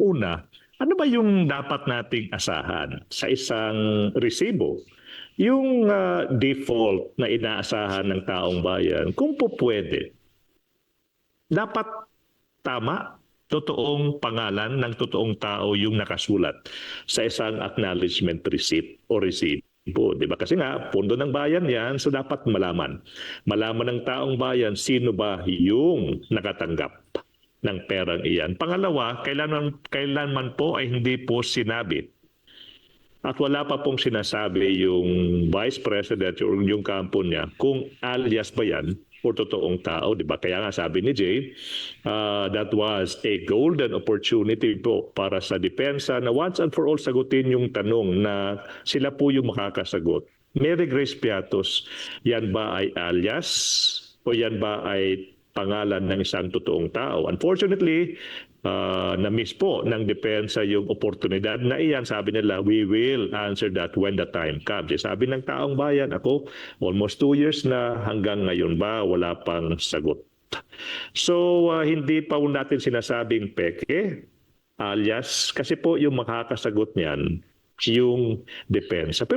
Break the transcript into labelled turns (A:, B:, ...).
A: una, ano ba yung dapat nating asahan sa isang resibo? Yung default na inaasahan ng taong bayan, kung po pwede, dapat tama, totoong pangalan ng totoong tao yung nakasulat sa isang acknowledgement receipt o resibo. Di ba? Kasi nga, pondo ng bayan yan, so dapat malaman. Malaman ng taong bayan sino ba yung nakatanggap ng perang iyan. Pangalawa, kailanman po ay hindi po sinabi at wala pa pong sinasabi yung Vice President o yung kampo niya kung alias ba yan o totoong tao, di ba? Kaya nga sabi ni Jay, that was a golden opportunity po para sa depensa na once and for all sagutin yung tanong na sila po yung makakasagot. Mary Grace Piatos, yan ba ay alias o yan ba ay pangalan ng isang totoong tao? Unfortunately, na-miss po ng depensa yung oportunidad na iyan. Sabi nila, we will answer that when the time comes. Sabi ng taong bayan, ako, almost 2 years na, hanggang ngayon ba, wala pang sagot. So, hindi pa natin sinasabing peke, alias, kasi po yung makakasagot niyan, yung depensa. Pero